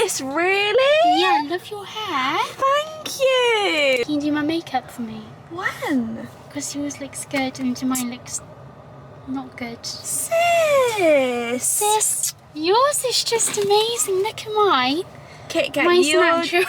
sis, really? Yeah, I love your hair. Thank you. Can you do my makeup for me? When? Because yours looks good and mine looks not good. Sis. Sis, yours is just amazing. Look at mine. Kit Kat, Mine's natural.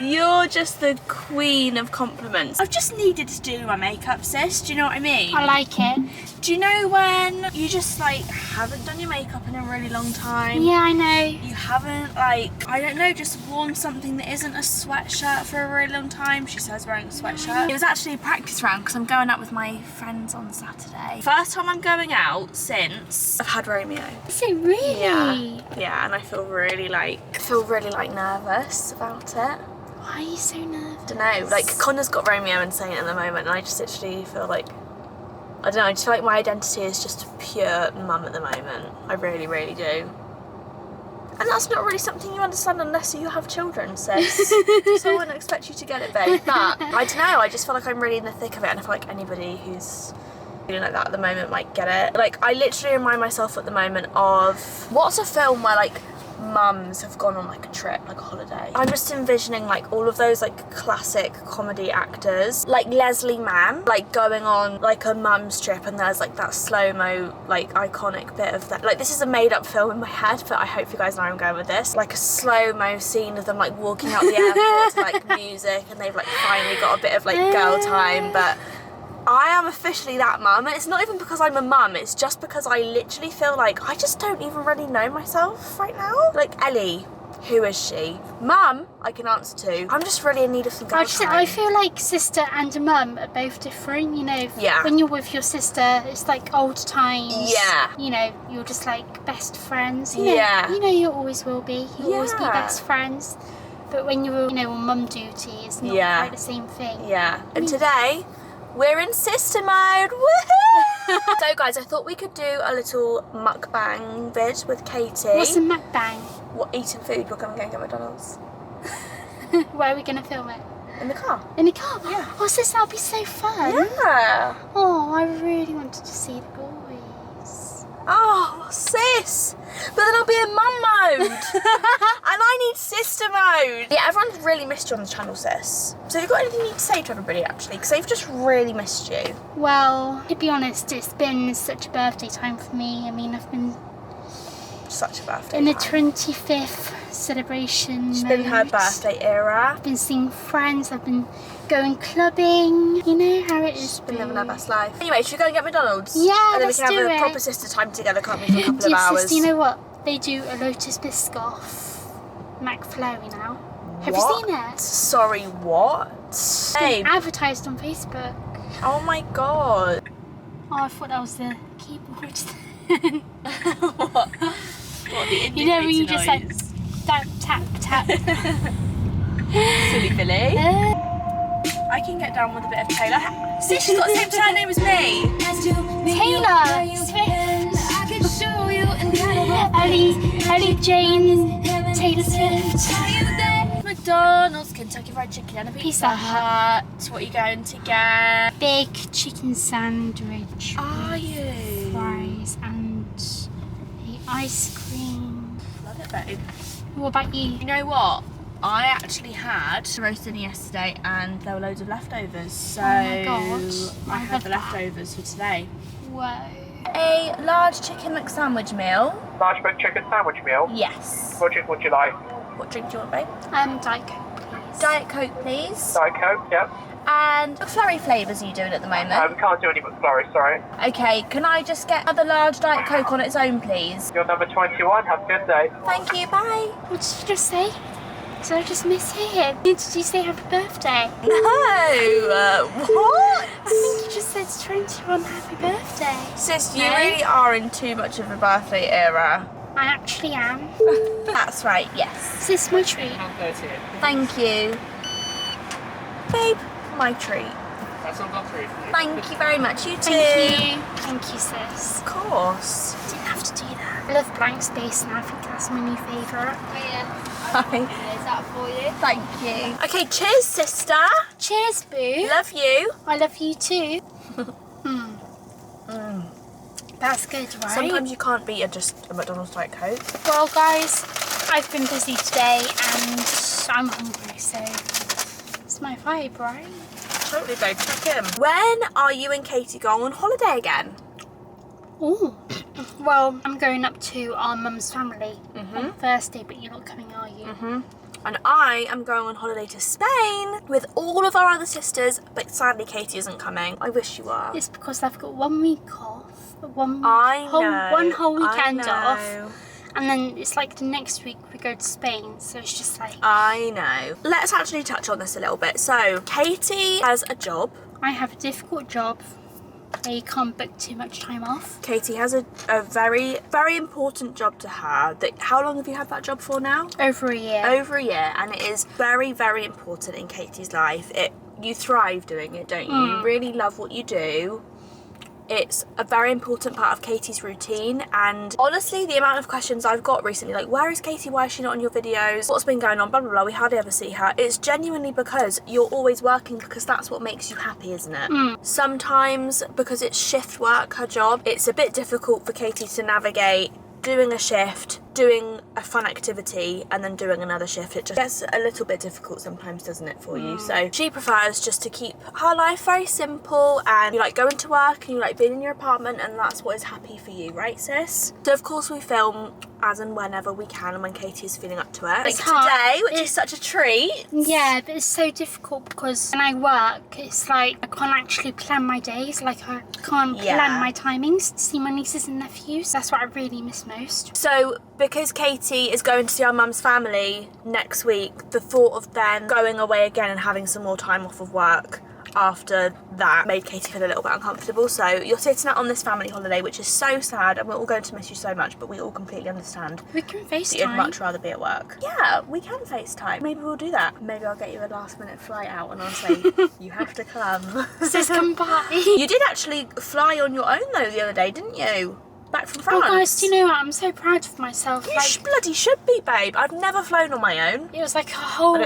You're just the queen of compliments. I've just needed to do my makeup, sis. Do you know what I mean? I like it. Do you know when you just like haven't done your makeup in a really long time? Yeah, I know. You haven't, like, I don't know, just worn something that isn't a sweatshirt for a really long time. She says wearing a sweatshirt. It was actually a practice round because I'm going out with my friends on Saturday. First time I'm going out since I've had Romeo. Is it really? Yeah, and I feel really like nervous about it. Why are you so nervous? I don't know, like Connor's got Romeo insane at the moment and I just literally feel like, I don't know, I just feel like my identity is just pure mum at the moment. I really, really do. And that's not really something you understand unless you have children, sis. So I wouldn't expect you to get it, babe. But I don't know, I just feel like I'm really in the thick of it and I feel like anybody who's feeling like that at the moment might get it. Like, I literally remind myself at the moment of, what's a film where like mums have gone on like a trip, like a holiday. I'm just envisioning like all of those like classic comedy actors, like Leslie Mann, like going on like a mum's trip and there's like that slow-mo like iconic bit of that. Like, this is a made-up film in my head, but I hope you guys know where I'm going with this. Like a slow-mo scene of them like walking out the airport to like music and they've like finally got a bit of like girl time. But I am officially that mum, and it's not even because I'm a mum, it's just because I literally feel like I just don't even really know myself right now. Like, Ellie, who is she? Mum, I can answer to. I'm just really in need of some girl time. I feel like sister and a mum are both different, you know. Yeah. When you're with your sister, it's like old times. Yeah. You know, you're just like best friends. Yeah. You know you always will be. You'll always be best friends. But when you're, you know, on mum duty, it's not quite the same thing. Yeah. And today, we're in sister mode. Woohoo! So guys, I thought we could do a little mukbang vid with Katie. What's a mukbang? What, eating food? We're going to go and get McDonald's. Where are we going to film it? In the car. In the car? Yeah. Oh, sis, that'll be so fun. Yeah. Oh, I really wanted to see the boys. Oh, sis. But then I'll be in mum mode. And I need sister mode. Yeah, everyone's really missed you on the channel, sis. So have you got anything you need to say to everybody, actually? Because they've just really missed you. Well, to be honest, it's been such a birthday time for me. I mean, I've been Such a birthday in the time. 25th celebration It's mode. been her birthday era. I've been seeing friends, I've been going clubbing. You know how it is. She's been living her best life. Anyway, should we go and get McDonald's? Yeah, and then let's we can do have a it. proper sister time together, can't we, for a couple of Dear hours? sister, you know what? They do a Lotus Biscoff McFlurry now. Have you seen it? Sorry, what? It's Hey. been advertised on Facebook. Oh my god. Oh, I thought that was the keyboard. What? What, the You know when you just like noise? tap, tap, tap. Silly Billy. I can get down with a bit of Taylor. See, she's got the same surname as me. Taylor Swift. Ellie Jane Taylor Swift. McDonald's, Kentucky Fried Chicken and a Pizza Hut. What are you going to get? Big chicken sandwich. Are with you? Fries and the ice cream. Love it, babe. What about you? You know what? I actually had roast dinner yesterday and there were loads of leftovers, so my God. I I had love the that. leftovers for today. Whoa. A large chicken McSandwich meal. Large chicken sandwich meal. Yes. What drink would you like? What drink do you want, babe? Diet Coke, please. Diet Coke, please. Diet Coke, yep. And McFlurry flavours are you doing at the moment? We can't do any McFlurry, sorry. Okay, can I just get another large Diet Coke on its own, please? You're number 21, have a good day. Thank you, bye. What did you just say? Did I just mishear? Did you say happy birthday? No, what? I think you just said 21 happy birthday. Sis, you No? really are in too much of a birthday era. I actually am. That's right, yes. Sis, my treat. Thank you. Babe, my treat. That's all got through for you. Thank you very much, you too. Thank you. Thank you, sis. Of course. Didn't have to do that. I love blank space and I think that's my new favourite. Hi. Is that for you? Thank you. Okay, cheers, sister. Cheers, boo. Love you. I love you too. That's good, right? Sometimes you can't beat just a McDonald's Diet Coke. Well, guys, I've been busy today and I'm hungry, so it's my vibe, right? Totally, babe. Check in. When are you and Katie going on holiday again? Oh, well, I'm going up to our mum's family on Thursday, but you're not coming, are you? And I am going on holiday to Spain with all of our other sisters, but sadly Katie isn't coming. I wish you were. It's because I've got 1 week off, one whole weekend off, and then it's like the next week we go to Spain, so it's just like... I know. Let's actually touch on this a little bit. So, Katie has a job. I have a difficult job. You can't book too much time off. Katie has a very, very important job to her. How long have you had that job for now? Over a year. Over a year, and it is very, very important in Katie's life. You thrive doing it, don't you? You really love what you do. It's a very important part of Katie's routine, and honestly the amount of questions I've got recently, like, where is Katie, why is she not on your videos, what's been going on, blah blah blah, we hardly ever see her. It's genuinely because you're always working, because that's what makes you happy, isn't it? Sometimes because it's shift work, her job, it's a bit difficult for Katie to navigate doing a shift, doing a fun activity, and then doing another shift. It just gets a little bit difficult sometimes, doesn't it, for you? So she prefers just to keep her life very simple, and you like going to work and you like being in your apartment, and that's what is happy for you, right, sis? So of course we film as and whenever we can, and when Katie is feeling up to it. Like today, which is such a treat. Yeah, but it's so difficult because when I work, it's like I can't actually plan my days. Like I can't plan my timings to see my nieces and nephews. That's what I really miss most. So because Katie is going to see our mum's family next week, the thought of then going away again and having some more time off of work after that made Katie feel a little bit uncomfortable. So you're sitting out on this family holiday, which is so sad, and we're all going to miss you so much, but we all completely understand. We can FaceTime. You'd much rather be at work. Yeah, we can FaceTime. Maybe we'll do that. Maybe I'll get you a last minute flight out and I'll say, you have to come. Sis, come by. You did actually fly on your own though the other day, didn't you? Back from France. Oh guys, do you know what? I'm so proud of myself. You bloody should be, babe. I've never flown on my own. It was like a whole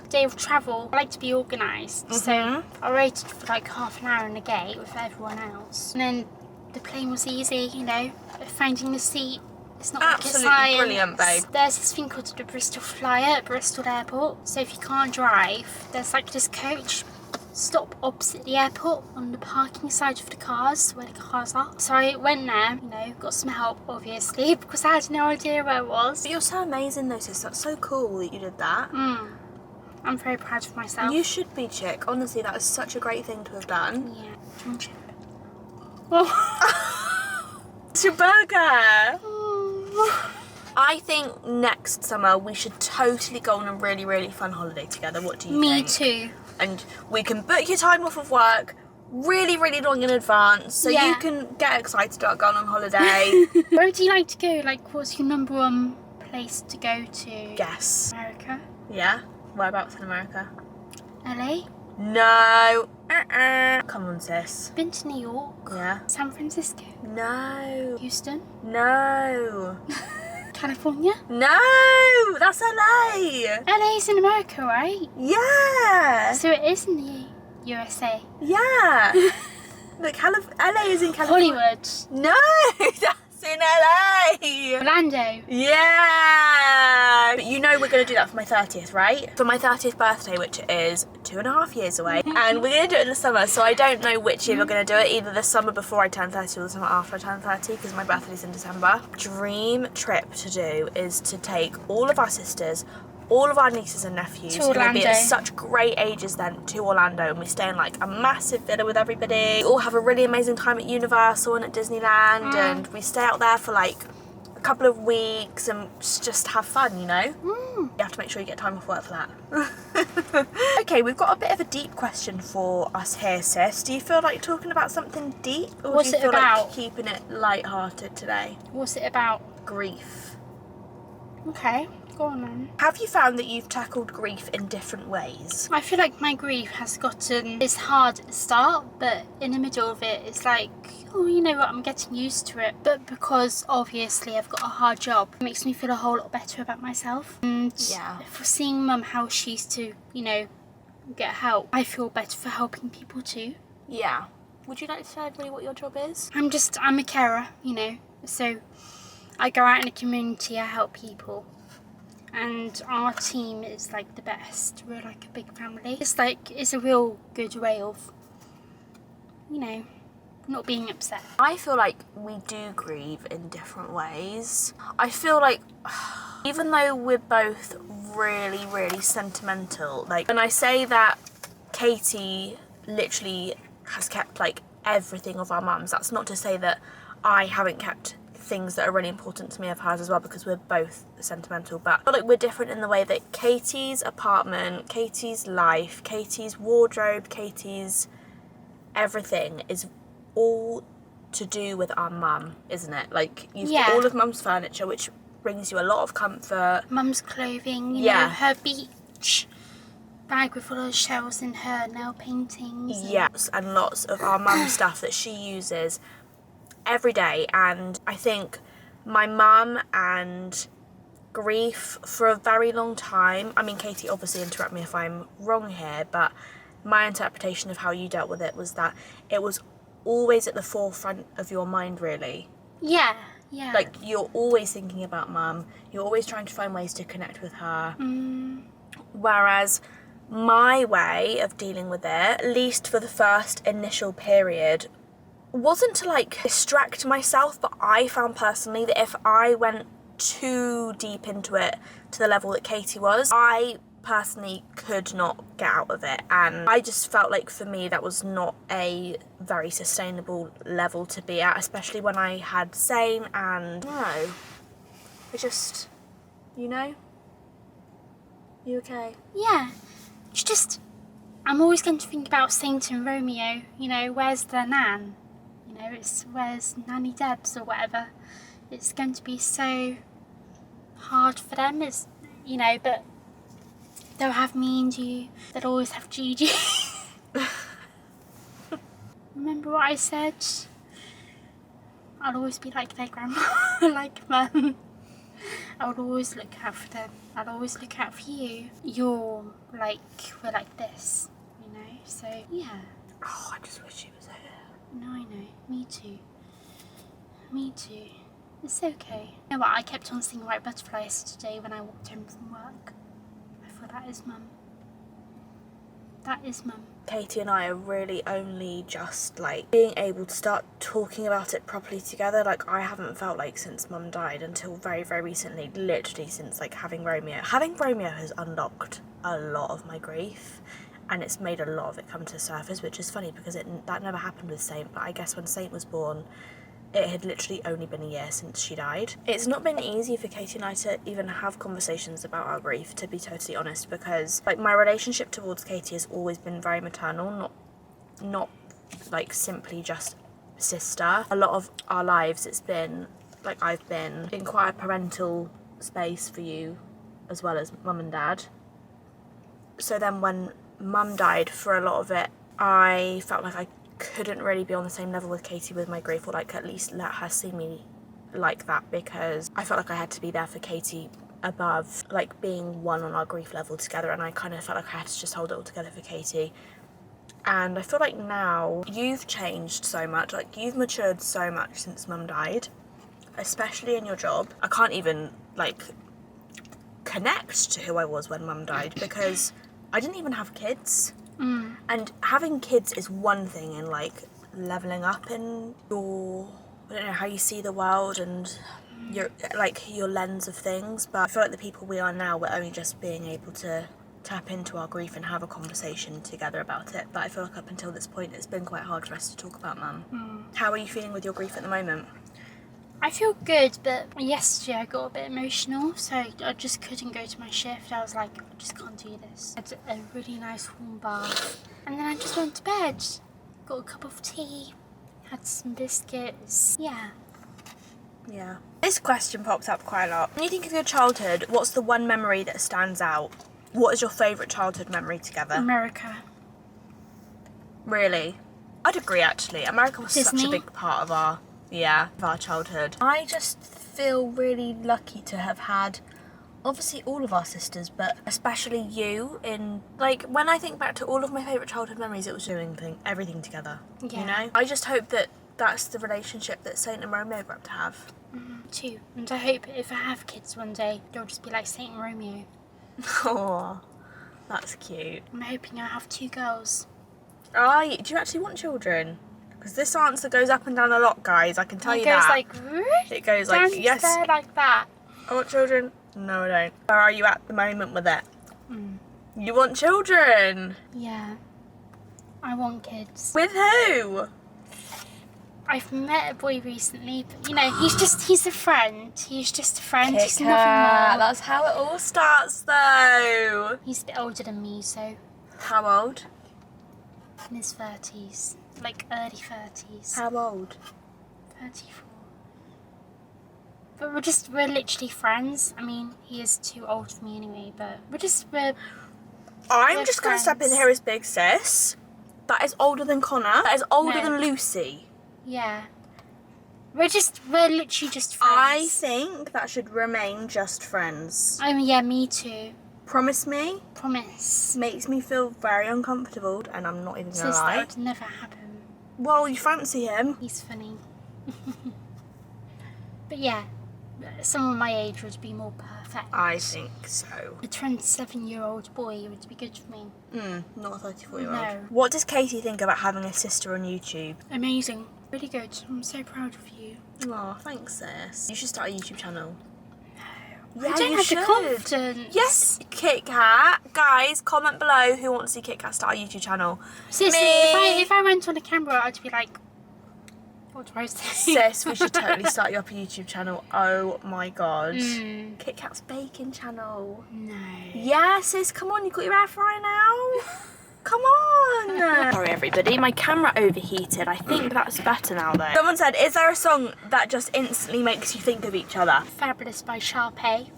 day of travel. I like to be organised. So I waited for like half an hour in the gate with everyone else. And then the plane was easy, you know, finding the seat. It's not absolutely like science. Brilliant, babe. There's this thing called the Bristol Flyer at Bristol Airport. So if you can't drive, there's like this coach stop opposite the airport on the parking side of the cars, where the cars are. So I went there, you know, got some help obviously, because I had no idea where it was. But you're so amazing though, sis. That's so cool that you did that. I'm very proud of myself. You should be, chick. Honestly, that is such a great thing to have done. Yeah. Oh. It's your burger. I think next summer we should totally go on a really, really fun holiday together. What do you think? Me too. And we can book your time off of work really, really long in advance, so you can get excited about going on holiday. Where would you like to go? Like, what's your number one place to go to? Guess. America. Yeah? Whereabouts in America? LA. No. Come on, sis. Been to New York. Yeah. San Francisco. No. Houston. No. California. No, that's LA. LA's in America, right? Yeah. So it is in the USA. Yeah. Look, LA is in California. Hollywood. No, that's in LA. Orlando. Yeah. But you know we're going to do that for my 30th, right? For my 30th birthday, which is 2.5 years away. And we're going to do it in the summer, so I don't know which year we're going to do it. Either the summer before I turn 30 or the summer after I turn 30, because my birthday's in December. Dream trip to do is to take all of our sisters, all of our nieces and nephews, who will be at such great ages then, to Orlando, and we stay in like a massive villa with everybody. We all have a really amazing time at Universal and at Disneyland, and we stay out there for like a couple of weeks and just have fun, you know? You have to make sure you get time off work for that. Okay, we've got a bit of a deep question for us here, sis. Do you feel like talking about something deep, or What's do you it feel about? like keeping it light-hearted today? What's it about? Grief. Okay, go on then. Have you found that you've tackled grief in different ways? I feel like my grief has gotten... It's hard at the start, but in the middle of it, it's like, oh, you know what, I'm getting used to it. But because, obviously, I've got a hard job, it makes me feel a whole lot better about myself. And for seeing Mum how she used to, you know, get help, I feel better for helping people too. Yeah. Would you like to say really what your job is? I'm a carer, you know, so I go out in the community, I help people. and our team is like the best. We're like a big family. It's a real good way of, you know, not being upset. I feel like we do grieve in different ways. I feel like even though we're both really, really sentimental, like when I say that Katie literally has kept like everything of our mum's, that's not to say that I haven't kept things that are really important to me of hers as well, because we're both sentimental. But I feel like we're different in the way that Katie's apartment, Katie's life, Katie's wardrobe, Katie's everything is all to do with our mum, isn't it? Like you've got all of mum's furniture, which brings you a lot of comfort. Mum's clothing, you know, her beach bag with all those shells in her nail paintings. Yes, and lots of our mum's stuff that she uses every day. And I think my mum and grief for a very long time, I mean, Katie, obviously interrupt me if I'm wrong here, but my interpretation of how you dealt with it was that it was always at the forefront of your mind, really. Yeah. Like, you're always thinking about mum, you're always trying to find ways to connect with her. Whereas my way of dealing with it, at least for the first initial period, wasn't to like distract myself, but I found personally that if I went too deep into it to the level that Katie was, I personally could not get out of it, and I just felt like for me that was not a very sustainable level to be at, especially when I had Saint. And no, I just, you know, you okay? Yeah, it's just, I'm always going to think about Saint and Romeo, you know, where's their nan? You know, it's where's Nanny Debs or whatever. It's going to be so hard for them, it's, you know, but they'll have me and you, they'll always have Gigi. Remember what I said? I'll always be like their grandma, like mum. I will always look out for them. I'll always look out for you. We're like this, you know, so yeah. Oh, I just wish she was here. No, I know, me too. Me too. It's okay. You know what, I kept on seeing white butterflies today when I walked home from work. I thought, that is mum. That is mum. Katie and I are really only just like being able to start talking about it properly together. Like, I haven't felt like since mum died until very, very recently, literally since like having Romeo. Having Romeo has unlocked a lot of my grief, and it's made a lot of it come to the surface, which is funny because that never happened with Saint. But I guess when Saint was born, it had literally only been a year since she died. It's not been easy for Katie and I to even have conversations about our grief, to be totally honest, because like my relationship towards Katie has always been very maternal, not like simply just sister. A lot of our lives it's been like I've been in quite a parental space for you as well as mum and dad. So then when mum died, for a lot of it I felt like I couldn't really be on the same level with Katie with my grief, or like at least let her see me like that, because I felt like I had to be there for Katie above like being one on our grief level together, and I kind of felt like I had to just hold it all together for Katie. And I feel like now you've changed so much, like you've matured so much since mum died, especially in your job. I can't even like connect to who I was when mum died because I didn't even have kids. And having kids is one thing in like leveling up in your, I don't know, how you see the world and your like your lens of things. But I feel like the people we are now, we're only just being able to tap into our grief and have a conversation together about it. But I feel like up until this point it's been quite hard for us to talk about mum. How are you feeling with your grief at the moment? I feel good, but yesterday I got a bit emotional, so I just couldn't go to my shift. I was like, I just can't do this. I had a really nice warm bath, and then I just went to bed. Got a cup of tea, had some biscuits. Yeah. This question pops up quite a lot. When you think of your childhood, what's the one memory that stands out? What is your favourite childhood memory together? America. Really? I'd agree actually. America was Disney? such a big part of our childhood. I just feel really lucky to have had obviously all of our sisters, but especially you. In like when I think back to all of my favourite childhood memories, it was doing everything together. Yeah. You know? I just hope that that's the relationship that Saint and Romeo were up to have. Too. And I hope if I have kids one day, they'll just be like Saint and Romeo. Oh, that's cute. I'm hoping I have 2 girls. Do you actually want children? Because this answer goes up and down a lot, guys. I can tell you that. It goes like, yes. There like that. I want children. No, I don't. Where are you at the moment with it? You want children? Yeah. I want kids. With who? I've met a boy recently, but you know, he's a friend. He's just a friend. Kit He's nothing Kat, more. that's how it all starts though. He's a bit older than me, so How old? in his 30s. Like early 30s. How old? 34. But we're literally friends. I mean, he is too old for me anyway, but we're I'm just going to step in here as big sis. That is older than Connor. That is older No. than Lucy. yeah. We're literally just friends. I think that should remain just friends. Yeah, me too. Promise me? Promise. Makes me feel very uncomfortable and I'm not even going to Sis, lie. that would never happen. Well, you fancy him. He's funny. But yeah, someone my age would be more perfect. I think so. A 27-year-old boy would be good for me. Not a 34-year-old. No. What does Katie think about having a sister on YouTube? Amazing. Really good. I'm so proud of you. Oh, thanks sis. You should start a YouTube channel. I Yeah, don't you have should. the confidence. Yes, Kit Kat. Guys, comment below who wants to see Kit Kat start a YouTube channel. Sis, Me. if I went on a camera, I'd be like, what do I say? Sis, we should totally start you up a YouTube channel. Oh my god. Mm. Kit Kat's baking channel. No. Yeah, sis, come on, you got your air fryer now? Come on. Sorry everybody, my camera overheated. I think that's better now though. Someone said, is there a song that just instantly makes you think of each other? Fabulous by Sharpay.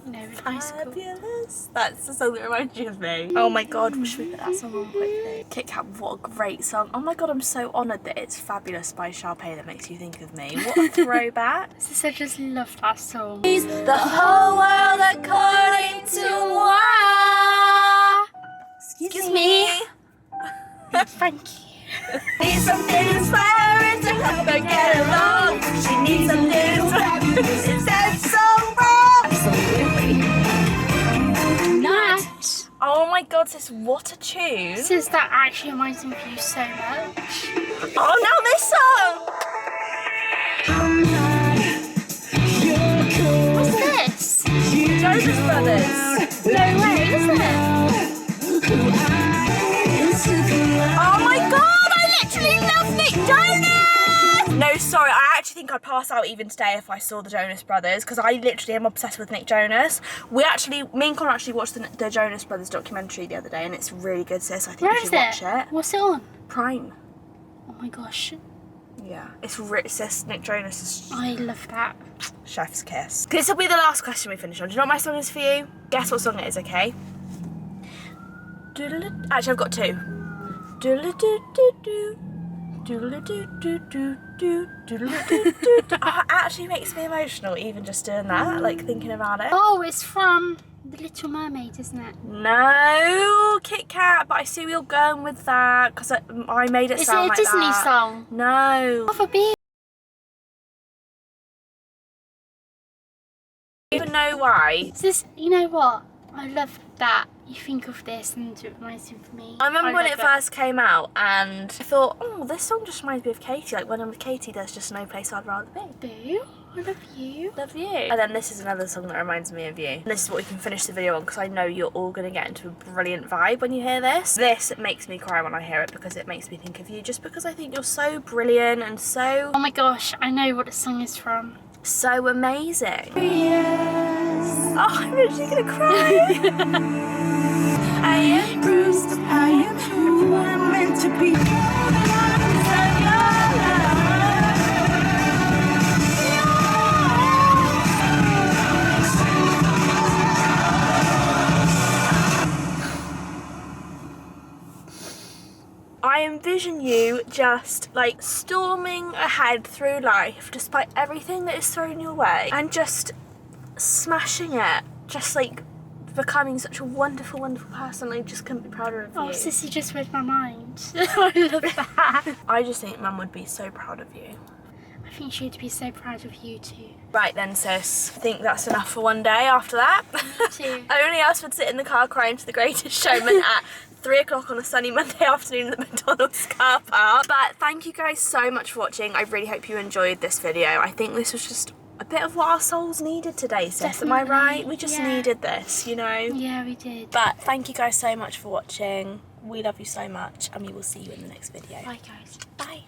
No, in high school. Fabulous. That's the song that reminds you of me. Oh my god, should we put that song on quickly? Kit Kat, what a great song. Oh my god, I'm so honoured that it's Fabulous by Sharpay that makes you think of me. What a throwback. Sis, I just love that song. The whole world according to what? Excuse me. Thank you. Need something inspiring to help her get along. She needs something inspiring. It's so wrong. Absolutely. Not. Oh my god, sis, what a tune. Sis, that actually reminds me of you so much. Oh, now this song. What's this? Jonas Brothers. No way, is it? Oh my god, I literally love Nick Jonas! No, sorry, I actually think I'd pass out even today if I saw the Jonas Brothers, because I literally am obsessed with Nick Jonas. Me and Connor actually watched the Jonas Brothers documentary the other day, and it's really good, sis. I think Where you is should watch it. What's it on? Prime. Oh my gosh. Yeah, it's rich, sis. Nick Jonas is I love that. chef's kiss. This will be the last question we finish on. Do you know what my song is for you? Guess what song it is, okay? Actually, I've got two. Oh, it actually makes me emotional even just doing that, like thinking about it. Oh, it's from The Little Mermaid, isn't it? No, Kit Kat, but I see you're going with that because I made it Is sound it a like Disney that. song? No. Of a bee. I don't even know why. You know what? I love that you think of this and it reminds you of me. I remember when love it first came out and I thought, oh, this song just reminds me of Katie. Like when I'm with Katie, there's just no place I'd rather be. Boo, I love you. Love you. And then this is another song that reminds me of you. And this is what we can finish the video on because I know you're all going to get into a brilliant vibe when you hear this. This makes me cry when I hear it because it makes me think of you just because I think you're so brilliant and so... Oh my gosh, I know what the song is from. So amazing. Yes. Oh, I'm actually going to cry. I am bruised, I am who I'm meant to be. I envision you just like storming ahead through life despite everything that is thrown your way and just smashing it, just like becoming such a wonderful, wonderful person. I just couldn't be prouder of you. Oh, Sissy just read my mind. I love that. I just think Mum would be so proud of you. I think she'd be so proud of you too. Right then, sis. I think that's enough for one day after that. too. Only else would sit in the car crying to The Greatest Showman at 3 o'clock on a sunny Monday afternoon at the McDonald's car park. But thank you guys so much for watching. I really hope you enjoyed this video. I think this was just a bit of what our souls needed today, sis. Definitely. Am I right? We just needed this, you know? Yeah, we did. But thank you guys so much for watching. We love you so much, and we will see you in the next video. Bye, guys. Bye.